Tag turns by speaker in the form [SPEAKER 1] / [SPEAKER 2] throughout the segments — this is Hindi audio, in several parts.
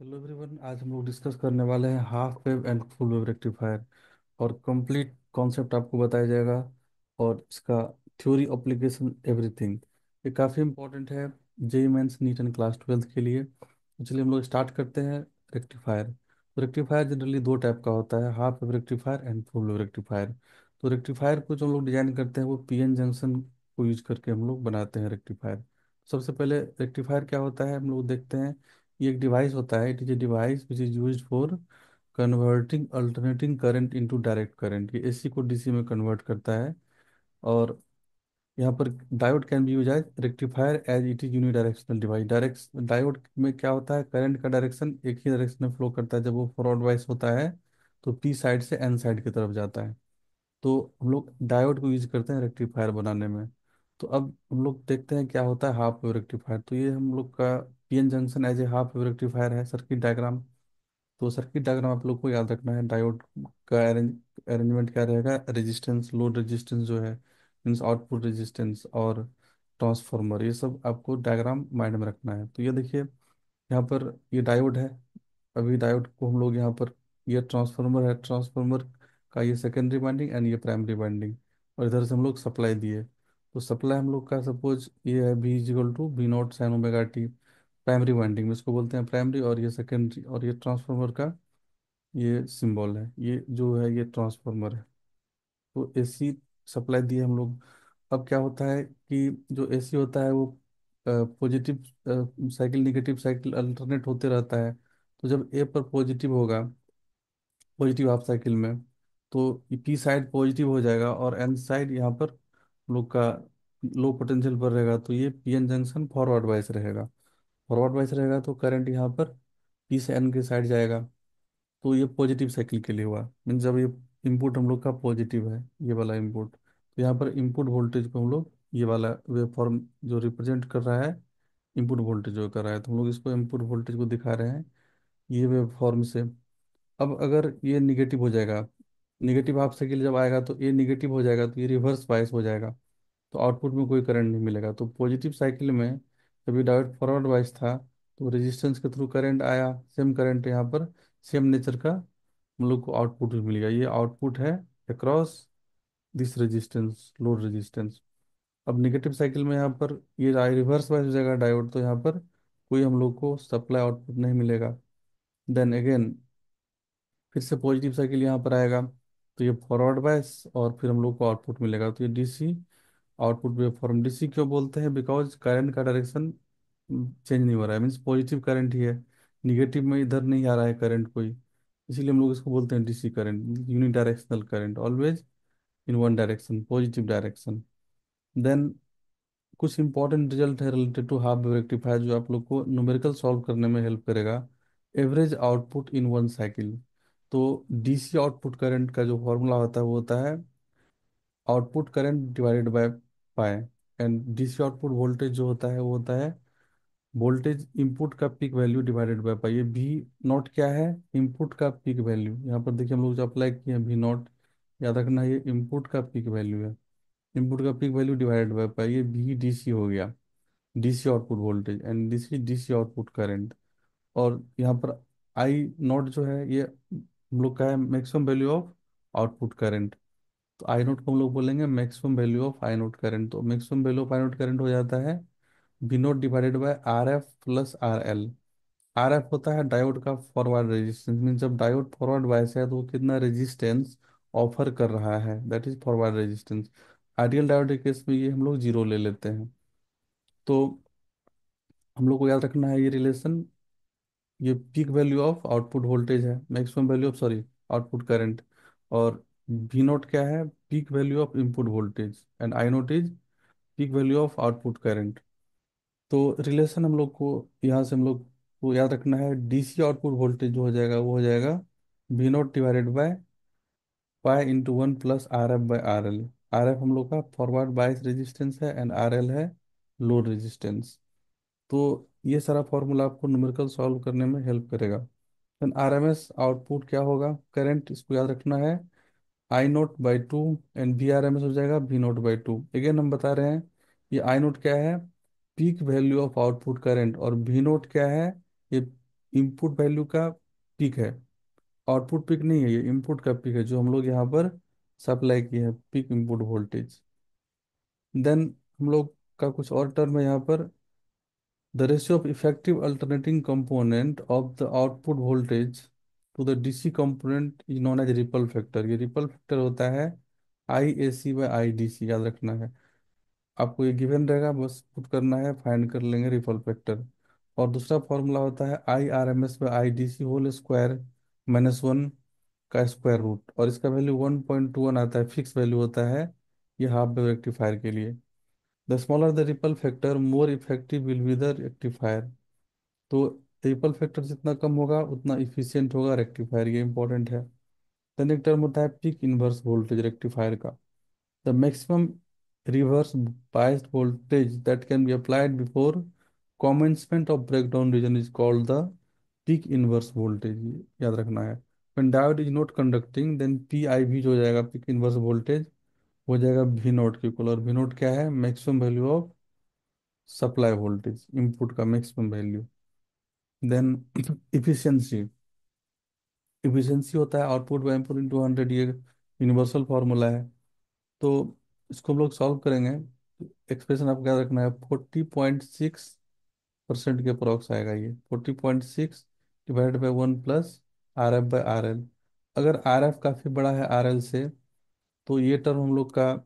[SPEAKER 1] हेलो एवरीवन, आज हम लोग डिस्कस करने वाले हैं half wave and full wave rectifier. और कंप्लीट कॉन्सेप्ट आपको बताया जाएगा और इसका थ्योरी एप्लीकेशन एवरीथिंग। ये काफ़ी इंपॉर्टेंट है JEE mains NEET and class twelfth के लिए। तो चलिए हम लोग स्टार्ट करते हैं। रेक्टिफायर, तो रेक्टिफायर जनरली दो टाइप का होता है, half wave rectifier and full wave rectifier. तो रेक्टिफायर को जो हम लोग डिजाइन करते हैं वो पीएन जंक्शन को यूज करके हम लोग बनाते हैं रेक्टिफायर। सबसे पहले रेक्टिफायर क्या होता है हम लोग देखते हैं। ये एक डिवाइस होता है, it is a device which is used for converting alternating current into direct current. ये एसी को डीसी में कन्वर्ट करता है। और यहाँ पर diode can be use as rectifier as it is unidirectional device. Direct diode में क्या होता है, करंट का डायरेक्शन एक ही डायरेक्शन में फ्लो करता है। जब वो फॉरवर्ड वाइस होता है तो पी साइड से एन साइड की तरफ जाता है। तो हम लोग डायोड को यूज करते हैं रेक्टिफायर बनाने में। तो अब हम लोग देखते हैं क्या होता है हाफ वेव रेक्टिफायर। तो ये हम लोग का PN junction as a half wave rectifier है, सर्किट डायग्राम। तो सर्किट डायग्राम आप लोग को याद रखना है। डायोड का अरेंजमेंट क्या रहेगा, रेजिस्टेंस, लोड रेजिस्टेंस जो है मीन्स आउटपुट रेजिस्टेंस, और ट्रांसफार्मर, ये सब आपको डायग्राम माइंड में रखना है। तो ये देखिए, यहाँ पर ये डायोड है। अभी डायोड को हम लोग यहाँ पर, ये ट्रांसफार्मर है, ट्रांसफार्मर का ये सेकेंडरी वाइंडिंग एंड ये प्राइमरी वाइंडिंग। और इधर से हम लोग सप्लाई दिए। तो सप्लाई हम लोग का सपोज ये है V is equal to V naught sine omega t. Primary winding में इसको बोलते हैं प्राइमरी, और ये सेकेंडरी, और ये ट्रांसफार्मर का ये सिंबल है, ये जो है ये ट्रांसफार्मर है। तो एसी सप्लाई दिए हम लोग। अब क्या होता है कि जो एसी होता है वो positive cycle negative cycle alternate होते रहता है। तो जब ए पर पॉजिटिव होगा, पॉजिटिव हाफ साइकिल में, तो पी साइड पॉजिटिव हो जाएगा और एन साइड यहाँ पर हम लोग का लो पोटेंशियल पर रहेगा। तो ये पीएन जंक्शन फॉरवर्ड वाइस रहेगा। फॉरवर्ड वाइस रहेगा तो करंट यहाँ पर पी से एन के साइड जाएगा। तो ये पॉजिटिव साइकिल के लिए हुआ, मीन्स जब ये इनपुट हम लोग का पॉजिटिव है, ये वाला इनपुट, तो यहाँ पर इनपुट वोल्टेज को हम लोग ये वाला वेव फॉर्म जो रिप्रेजेंट कर रहा है, इनपुट वोल्टेज जो कर रहा है, तो हम लोग इसको इनपुट वोल्टेज को दिखा रहे हैं ये वेव फॉर्म से। अब अगर ये निगेटिव हो जाएगा, निगेटिव हाफ साइकिल जब आएगा तो ये निगेटिव हो जाएगा, तो ये रिवर्स बायस हो जाएगा। तो आउटपुट में कोई करंट नहीं मिलेगा। तो पॉजिटिव साइकिल में जब ये डायोड फॉरवर्ड वाइज था तो रेजिस्टेंस के थ्रू करंट आया, सेम करंट यहाँ पर, सेम नेचर का हम लोग को आउटपुट भी मिलेगा। ये आउटपुट है across this resistance, load resistance. अब निगेटिव साइकिल में यहाँ पर ये रिवर्स वाइज हो जाएगा डायोड, तो यहाँ पर कोई हम लोग को सप्लाई आउटपुट नहीं मिलेगा। देन अगेन फिर से पॉजिटिव साइकिल यहाँ पर आएगा, तो ये फॉरवर्ड बायस और फिर हम लोग को आउटपुट मिलेगा। तो ये DC output wave form. DC क्यों बोलते हैं, बिकॉज करंट का डायरेक्शन चेंज नहीं हो रहा है, मीन्स पॉजिटिव करंट ही है, निगेटिव में इधर नहीं आ रहा है करंट कोई। इसीलिए हम लोग इसको बोलते हैं DC current, unidirectional current, always in one direction, positive direction. Then कुछ इंपॉर्टेंट रिजल्ट है related to half wave rectifier जो आप लोग को न्यूमेरिकल सॉल्व करने में हेल्प करेगा। Average output in one cycle. तो डीसी आउटपुट करंट का जो फॉर्मूला होता है वो होता है output current divided by pi. And DC output voltage जो होता है वो होता है वोल्टेज इनपुट का पीक वैल्यू डिवाइडेड बाय पाई। ये भी नॉट क्या है, इनपुट का पीक वैल्यू। यहाँ पर देखिए हम लोग जो अप्लाई किए हैं भी नॉट, याद रखना ये इनपुट का पीक वैल्यू है। इनपुट का पीक वैल्यू डिवाइडेड बाय पाई, ये भी डीसी हो गया, DC output voltage, and DC DC output current. और यहाँ पर आई नॉट जो है ये हम लोग का है maximum value of output current. तो आई नोट को हम लोग बोलेंगे maximum value of I nought current. तो maximum value of I nought current हो जाता है V note divided by R F plus R L. R F होता है डायोड का फॉरवर्ड रेजिस्टेंस, मीन जब डायोड फॉरवर्ड बायस है तो वो कितना रेजिस्टेंस ऑफर कर रहा है, that is forward resistance. Ideal diode के केस में ये हम लोग जीरो ले लेते हैं। तो हम लोग को याद रखना है ये रिलेशन, ये peak value of output voltage है, maximum value of sorry output current. और वी नोट क्या है, peak value of input voltage, and I nought is peak value of output current. तो रिलेशन हम लोग को यहाँ से हम लोग को याद रखना है, डीसी आउटपुट वोल्टेज जो हो जाएगा वो हो जाएगा V note divided by pi into one plus R F by R L. R F हम लोग का फॉरवर्ड बायस रेजिस्टेंस है एंड आर एल है लोड रेजिस्टेंस। तो ये सारा फॉर्मूला आपको न्यूमेरिकल सॉल्व करने में हेल्प करेगा। देन आरएमएस आउटपुट क्या होगा, करंट, इसको याद रखना है I nought by two, and V R M S हो जाएगा V nought by two. Again हम बता रहे हैं ये आई नोट क्या है, peak value of output current, और वी नोट क्या है, ये इनपुट वैल्यू का पीक है, आउटपुट पीक नहीं है, ये इनपुट का पीक है जो हम लोग यहाँ पर सप्लाई किए हैं, पीक इनपुट वोल्टेज। देन हम लोग का कुछ और टर्म है यहाँ पर, the ratio of effective alternating component of the output voltage to the DC component is known as ripple factor. ये रिपल फैक्टर होता है आई ए सी बाई आई डी सी, याद रखना है आपको, ये गिवन रहेगा, बस पुट करना है, फाइंड कर लेंगे रिपल फैक्टर। और दूसरा फॉर्मूला होता है I R M S by I D C whole square minus one का स्क्वायर रूट, और इसका वैल्यू 1.21 आता है, फिक्स वैल्यू होता है ये हाफ वेव रेक्टिफायर के लिए। The smaller the ripple factor more effective will be the rectifier. तो रिपल फैक्टर जितना कम होगा उतना इफिशियंट होगा रेक्टिफायर, ये इंपॉर्टेंट है। देन एक टर्म होता है पीक इनवर्स वोल्टेज रेक्टिफायर का, the maximum reverse biased voltage that can be applied before commencement of breakdown region is called the peak inverse voltage, याद रखना है। when diode is not conducting then PIV जो हो जाएगा पीक इनवर्स वोल्टेज हो जाएगा V नोट के इक्वल, और V नोट क्या है, maximum value of supply voltage, input का maximum value. Then efficiency, efficiency होता है आउटपुट बाय इनपुट इंटू 100, ये यूनिवर्सल फार्मूला है। तो इसको हम लोग सॉल्व करेंगे, एक्सप्रेशन आपको याद रखना है, 40.6% के अप्रॉक्स आएगा ये, 40.6 डिवाइडेड बाई 1 प्लस RF/RL। अगर RF काफ़ी बड़ा है RL से, तो ये टर्म हम लोग का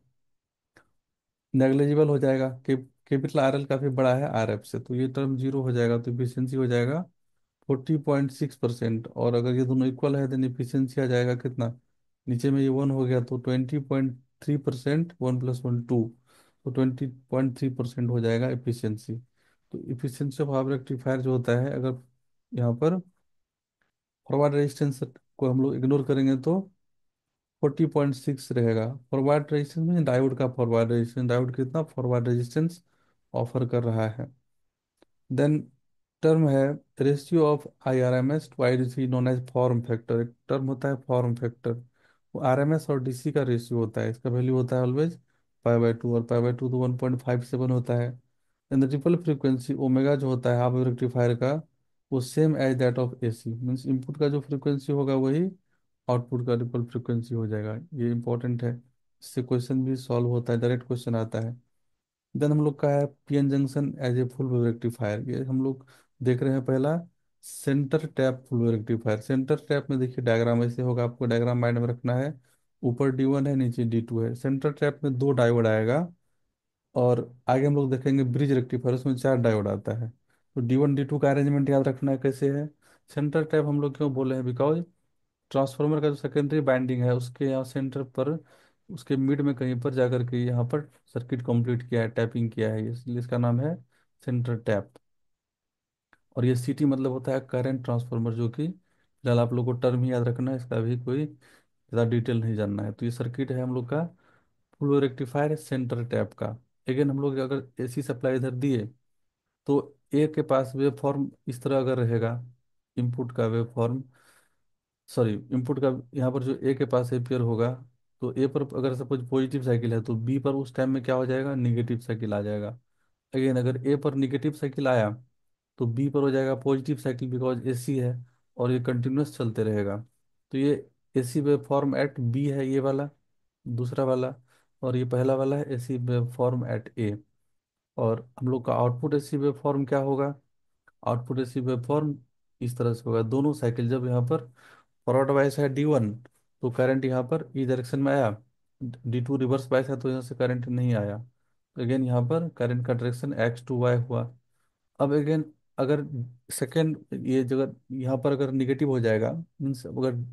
[SPEAKER 1] नेग्लिजिबल हो जाएगा, कैपिटल RL काफ़ी बड़ा है RF से, तो ये टर्म जीरो हो जाएगा, तो इफिशियंसी हो जाएगा 40.6%। और अगर ये दोनों इक्वल है देन इफिशियंसी आ जाएगा कितना, नीचे में ये वन हो गया तो 20.3%, 1 + 1 2, तो 20.3% हो जाएगा इफिशियंसी। तो इफिशियंसी ऑफ हाफ रेक्टिफायर जो होता है, अगर यहाँ पर फॉरवर्ड रेजिस्टेंस को हम लोग इग्नोर करेंगे तो 40.6 रहेगा। फॉरवर्ड रेजिस्टेंस में डायोड का फॉरवर्ड रेजिस्टेंस, डायोड कितना फॉरवर्ड रेजिस्टेंस ऑफर कर रहा है। देन टर्म है ratio of I R M S to I D C known as form factor, एक टर्म होता है फॉर्म फैक्टर, वो आर एम एस और डी सी का रेशियो होता है, इसका वैल्यू होता है ऑलवेज पाई/2, और पाई/2 तो 1.57 होता है। And the ripple frequency omega जो होता है हाफ वेव रेक्टिफायर का, वो same as that of A C, means input का जो फ्रीक्वेंसी होगा वही आउटपुट का रिपल फ्रीक्वेंसी हो जाएगा, ये इंपॉर्टेंट है, इससे क्वेश्चन भी सॉल्व होता है, डायरेक्ट क्वेश्चन आता है। देन हम लोग का है PN junction as a full wave rectifier, ये हम लोग देख रहे हैं पहला centre tap full wave rectifier. Centre tap में देखिए डायग्राम ऐसे होगा, आपको डायग्राम माइंड में रखना है, ऊपर D1 है नीचे D2 है, सेंटर टैप में दो डायोड आएगा, और आगे हम लोग देखेंगे ब्रिज रेक्टिफायर, उसमें चार डायोड आता है। तो D1 D2 का अरेंजमेंट याद रखना है कैसे है। सेंटर टैप हम लोग क्यों बोले हैं, बिकॉज ट्रांसफार्मर का जो सेकेंडरी बाइंडिंग है उसके यहाँ सेंटर पर, उसके मिड में कहीं पर जाकर के यहाँ पर सर्किट कंप्लीट किया है, टैपिंग किया है, इसलिए इसका नाम है सेंटर टैप। और ये सीटी मतलब होता है करंट ट्रांसफार्मर, जो कि फिलहाल आप लोग को टर्म ही याद रखना है, इसका भी कोई ज़्यादा डिटेल नहीं जानना है। तो ये सर्किट है हम लोग का फुल रेक्टिफायर सेंटर टैप का। अगेन हम लोग अगर एसी सप्लाई इधर दिए, तो ए के पास वेव फॉर्म इस तरह अगर रहेगा, इनपुट का वेव फॉर्म, सॉरी इनपुट का यहाँ पर जो ए के पास एपियर होगा, तो ए पर अगर सपोज पॉजिटिव साइकिल है तो बी पर उस टाइम में क्या हो जाएगा, निगेटिव साइकिल आ जाएगा। अगेन अगर ए पर निगेटिव साइकिल आया तो बी पर हो जाएगा पॉजिटिव साइकिल, बिकॉज एसी है और ये कंटिन्यूस चलते रहेगा। तो ये AC wave form at B है ये वाला, दूसरा वाला, और ये पहला वाला है एसी वेव फॉर्म एट ए। और हम लोग का आउटपुट एसी वेव फॉर्म क्या होगा, आउटपुट एसी वेव फॉर्म इस तरह से होगा, दोनों साइकिल जब यहाँ पर फॉरवर्ड बायस है D1, तो करंट यहाँ पर ई डायरेक्शन में आया, D2 रिवर्स बायस है तो यहाँ से करंट नहीं आया, तो अगेन यहाँ पर करंट का डायरेक्शन X/Y हुआ। अब अगेन अगर सेकेंड ये जगह यहाँ पर अगर निगेटिव हो जाएगा, मीन्स अगर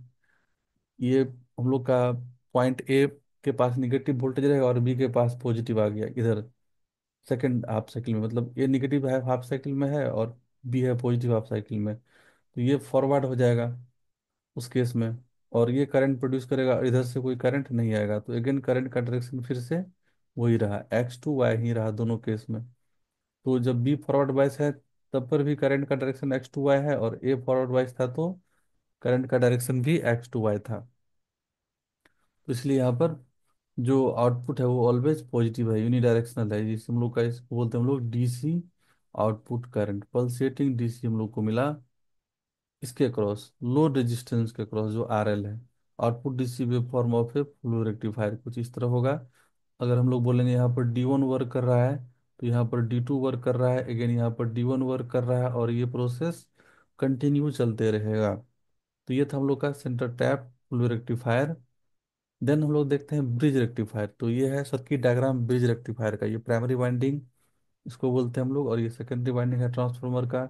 [SPEAKER 1] ये हम लोग का पॉइंट ए के पास निगेटिव वोल्टेज रहेगा और बी के पास पॉजिटिव आ गया इधर सेकेंड हाफ साइकिल में, मतलब ये निगेटिव है हाफ साइकिल में है और बी है पॉजिटिव हाफ साइकिल में, तो ये फॉरवर्ड हो जाएगा उस केस में, और ये करंट प्रोड्यूस करेगा, इधर से कोई करंट नहीं आएगा, तो अगेन करंट का डायरेक्शन फिर से वही रहा, X/Y ही रहा दोनों केस में। तो जब बी फॉरवर्ड बायस है तब पर भी करंट का डायरेक्शन X/Y है, और ए फॉरवर्ड बायस था तो करंट का डायरेक्शन भी X/Y था। तो इसलिए यहाँ पर जो आउटपुट है वो ऑलवेज पॉजिटिव है, यूनिडायरेक्शनल है, जिसे हम लोग का इसको बोलते हैं हम लोग DC output current, pulsating DC हम लोग को मिला इसके क्रॉस, लो रेजिस्टेंस के क्रॉस जो RL है। Output DC wave form of a full rectifier कुछ इस तरह होगा। अगर हम लोग बोलेंगे यहाँ पर D1 वर्क कर रहा है, तो यहाँ पर D2 वर्क कर रहा है, अगेन यहाँ पर D1 वर्क कर रहा है, और ये प्रोसेस कंटिन्यू चलते रहेगा। तो ये था हम लोग का सेंटर टैप फुल रेक्टिफायर। देन हम लोग देखते हैं ब्रिज रेक्टिफायर। तो ये है सर्किट डायग्राम ब्रिज रेक्टिफायर का। ये प्राइमरी वाइंडिंग इसको बोलते हैं हम लोग, और ये सेकेंडरी वाइंडिंग है ट्रांसफार्मर का।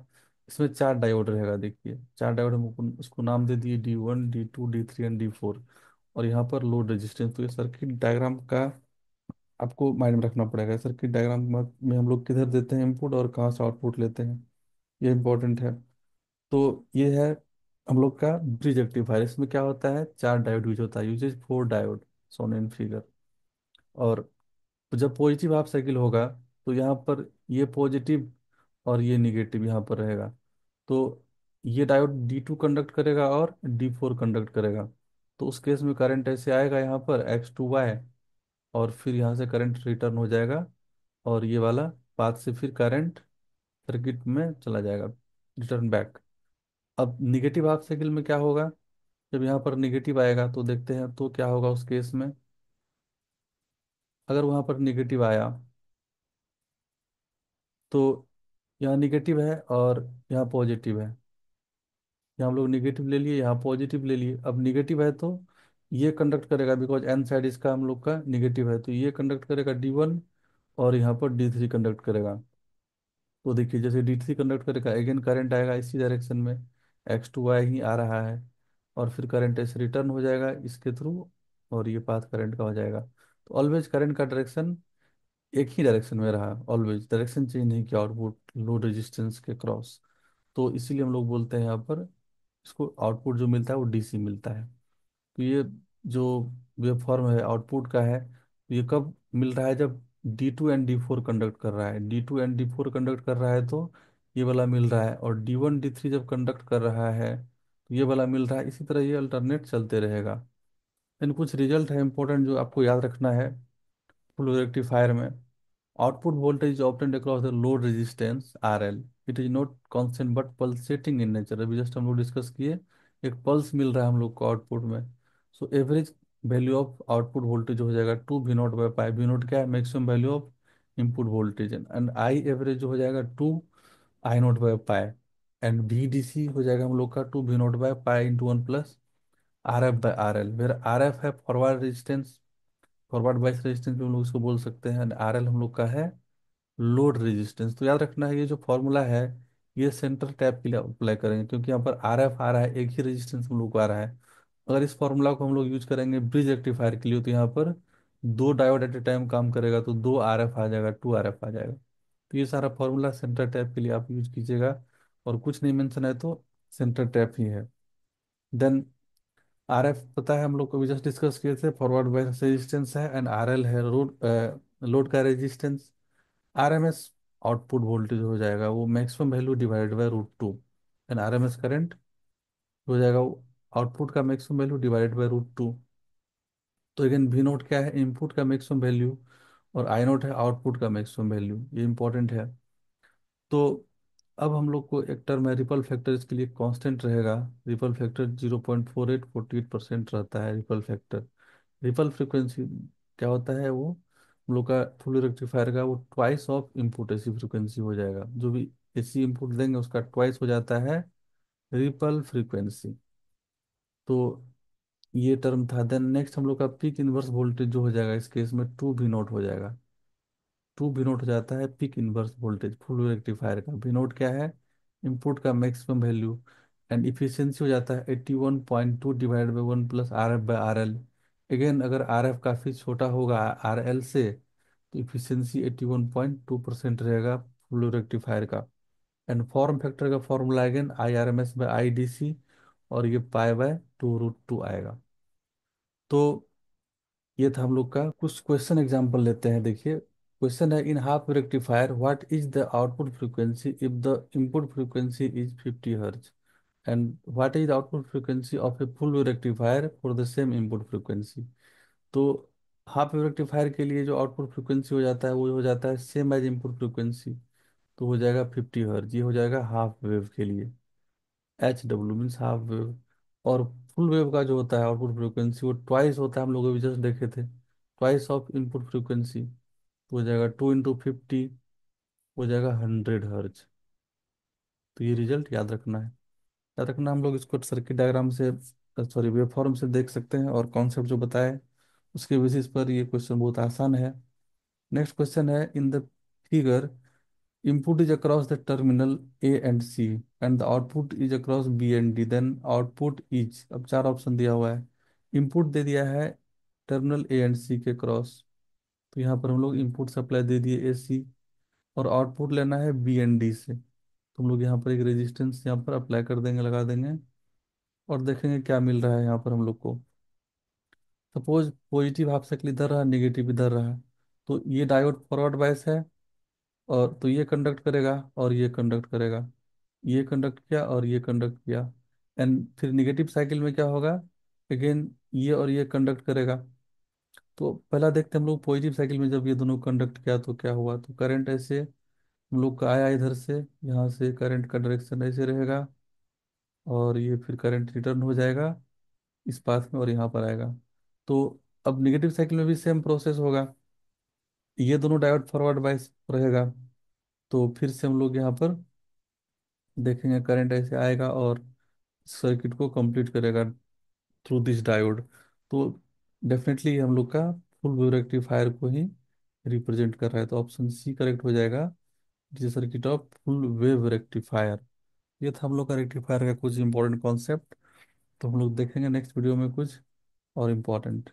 [SPEAKER 1] इसमें चार डायोड रहेगा, देखिए चार डायोड हम उसको नाम दे दिए D1, D2, D3 and D4। और यहाँ पर लोड रेजिस्टेंस। तो ये सर्किट डायग्राम का आपको माइंड में रखना पड़ेगा। सर्किट डायग्राम में हम लोग किधर देते हैं इनपुट और कहाँ से आउटपुट लेते हैं, ये इंपॉर्टेंट है। तो ये है हम लोग का ब्रिज रेक्टिफायर। इसमें क्या होता है, चार डायोड यूज होता है, uses 4 diode shown in figure. और तो जब पॉजिटिव हाफ साइकिल होगा, तो यहाँ पर ये पॉजिटिव और ये निगेटिव यहाँ पर रहेगा। तो ये डायोड D2 कंडक्ट करेगा और D4 कंडक्ट करेगा। तो उस केस में करंट ऐसे आएगा यहाँ पर X2Y, और फिर यहाँ से करंट रिटर्न हो जाएगा, और ये वाला पाथ से फिर करंट सर्किट में चला जाएगा, रिटर्न बैक। अब निगेटिव हाफ साइकिल में क्या होगा, जब यहाँ पर निगेटिव आएगा तो देखते हैं तो क्या होगा उस केस में। अगर वहाँ पर निगेटिव आया, तो यहाँ निगेटिव है और यहाँ पॉजिटिव है। यहाँ हम लोग निगेटिव ले लिए, यहाँ पॉजिटिव ले लिए। अब निगेटिव है तो ये कंडक्ट करेगा, बिकॉज एन साइड इसका हम लोग का निगेटिव है, तो ये कंडक्ट करेगा D1, और यहाँ पर D3 कंडक्ट करेगा। तो देखिए जैसे D3 कंडक्ट करेगा, अगेन करंट आएगा इसी डायरेक्शन में, X2Y ही आ रहा है, और फिर करंट ऐसे रिटर्न हो जाएगा इसके थ्रू, और ये पाथ करंट का हो जाएगा। तो ऑलवेज करंट का डायरेक्शन एक ही डायरेक्शन में रहा, ऑलवेज डायरेक्शन चेंज नहीं किया आउटपुट लो रेजिस्टेंस के क्रॉस। तो इसीलिए हम लोग बोलते हैं यहाँ पर इसको आउटपुट जो मिलता है वो DC मिलता है। तो ये जो वेव फॉर्म है आउटपुट का है, तो ये कब मिल रहा है, जब D2 एंड D4 कंडक्ट कर रहा है। D2 एंड D4 कंडक्ट कर रहा है तो ये वाला मिल रहा है, और D1 D3 जब कंडक्ट कर रहा है तो ये वाला मिल रहा है। इसी तरह ये अल्टरनेट चलते रहेगा। लेकिन कुछ रिजल्ट है इंपॉर्टेंट जो आपको याद रखना है फुल रेक्टिफायर में। Output voltage is obtained across the load resistance RL. It is not constant but pulsating in nature. अभी जस्ट हम लोग डिस्कस किए, एक पल्स मिल रहा है हम लोग को आउटपुट में। So average value of output voltage हो जाएगा 2V0/π। V0 क्या है, maximum value of input voltage, and I average जो हो जाएगा 2I0/π। एंड VDC हो जाएगा हम लोग का 2V0/π इंटू 1 + RF/RL। फिर RF है फॉरवर्ड रेजिस्टेंस, फॉरवर्ड बाइस रेजिस्टेंस भी हम लोग इसको बोल सकते हैं। RL हम लोग का है लोड रेजिस्टेंस। तो याद रखना है ये जो फॉर्मूला है, ये सेंटर टैप के लिए अप्लाई करेंगे, क्योंकि यहाँ पर RF आ रहा है, एक ही रेजिस्टेंस हम लोग को आ रहा है। अगर इस फॉर्मूला को हम लोग यूज करेंगे ब्रिज रेक्टिफायर के लिए, तो यहाँ पर दो डायोड एट ए टाइम काम करेगा, तो 2 RF आ जाएगा, 2 RF आ जाएगा। तो ये सारा फॉर्मूला सेंटर टैप के लिए आप यूज कीजिएगा। और कुछ नहीं मेंशन है तो सेंटर टैप ही है। देन RF पता है हम लोग को भी जस्ट डिस्कस किए थे, फॉरवर्ड बायस रेजिस्टेंस है, एंड RL है लोड का रेजिस्टेंस। RMS आउटपुट वोल्टेज हो जाएगा वो maximum value divided by √2। And RMS current हो जाएगा वो आउटपुट का मैक्सिमम वैल्यू डिवाइडेड बाय √2। तो अगेन V0 क्या है, इनपुट का मैक्सिमम वैल्यू, और I0 है आउटपुट का मैक्सिमम वैल्यू। ये इंपॉर्टेंट है। तो अब हम लोग को एक टर्म है रिपल फैक्टर, इसके लिए कांस्टेंट रहेगा। रिपल फैक्टर 0.48% रहता है रिपल फैक्टर। रिपल फ्रीक्वेंसी क्या होता है, वो हम लोग का फुल रेक्टिफायर का वो ट्वाइस ऑफ इनपुट ऐसी फ्रीक्वेंसी हो जाएगा। जो भी AC इनपुट देंगे उसका ट्वाइस हो जाता है रिपल फ्रीक्वेंसी। तो ये टर्म था। देन नेक्स्ट हम लोग का पीक इनवर्स वोल्टेज जो हो जाएगा, इस केस में 2V0 हो जाएगा। 2V0 हो जाता है peak inverse voltage full rectifier का। V0 क्या है, इनपुट का मैक्सिमम वैल्यू, एंड इफिशियंसी हो जाता है 81.2 डिवाइड बाई 1 + RF/RL। अगेन अगर RF काफ़ी छोटा होगा RL से, तो इफिशियंसी 81.2% रहेगा फुल रेक्टिफायर का। एंड फॉर्म फैक्टर का फॉर्मूला अगेन IRMS/IDC, और ये π/2√2 आएगा। तो ये था हम लोग का। कुछ क्वेश्चन एग्जांपल लेते हैं, देखिए क्वेश्चन है, in half rectifier what is the output frequency if the input frequency is 50 Hz, and what is the output frequency of a full rectifier for the same input frequency. तो हाफ वेव रेक्टिफायर के लिए जो आउटपुट फ्रीक्वेंसी हो जाता है वो हो जाता है सेम एज इनपुट फ्रीक्वेंसी, तो हो जाएगा 50 Hz। ये हो जाएगा हाफ वेव के लिए। HW means half wave. और फुल वेव का जो होता है आउटपुट फ्रिक्वेंसी वो ट्वाइस होता है, हम लोग अभी जस्ट देखे थे, ट्वाइस ऑफ इनपुट फ्रिक्वेंसी। तो हो जाएगा 2 × 50, हो जाएगा 100 हर्ज। तो ये रिजल्ट याद रखना है। याद रखना, हम लोग इसको सर्किट डायग्राम से, सॉरी वेव फॉर्म से देख सकते हैं, और कॉन्सेप्ट जो बताए उसके बेसिस पर ये क्वेश्चन बहुत आसान है। नेक्स्ट क्वेश्चन है, in the figure input is across the terminal A and C and the output is across B and D, then output is, अब चार ऑप्शन दिया हुआ है। इनपुट दे दिया है टर्मिनल ए एंड सी के क्रॉस, तो यहाँ पर हम लोग इनपुट सप्लाई दे दिए ए सी, और आउटपुट लेना है बी एंड डी से। तो हम लोग यहाँ पर एक रेजिस्टेंस यहाँ पर अप्लाई कर देंगे, लगा देंगे, और देखेंगे क्या मिल रहा है यहाँ पर हम लोग को। सपोज पॉजिटिव हाफ साइकिल इधर रहा, नेगेटिव इधर रहा, तो ये डायोड फॉरवर्ड बायस है, और तो ये कंडक्ट करेगा और ये कंडक्ट करेगा, ये कंडक्ट किया और ये कंडक्ट किया। एंड फिर निगेटिव साइकिल में क्या होगा, अगेन ये और ये कंडक्ट करेगा। तो पहला देखते हैं हम लोग पॉजिटिव साइकिल में जब ये दोनों कंडक्ट किया तो क्या हुआ। तो करंट ऐसे हम लोग का आया इधर से, यहाँ से करंट का डायरेक्शन ऐसे रहेगा, और ये फिर करंट रिटर्न हो जाएगा इस पाथ में और यहाँ पर आएगा। तो अब निगेटिव साइकिल में भी सेम प्रोसेस होगा, ये दोनों डायोड फॉरवर्ड बायस रहेगा। तो फिर से हम लोग यहाँ पर देखेंगे करंट ऐसे आएगा और सर्किट को कंप्लीट करेगा थ्रू दिस डायोड। तो डेफिनेटली हम लोग का फुल वेव रेक्टिफायर को ही रिप्रेजेंट कर रहा है, तो ऑप्शन सी करेक्ट हो जाएगा, जिस circuit of full wave rectifier. ये था हम लोग का रेक्टिफायर का कुछ इंपॉर्टेंट कॉन्सेप्ट। तो हम लोग देखेंगे नेक्स्ट वीडियो में कुछ और इम्पोर्टेंट।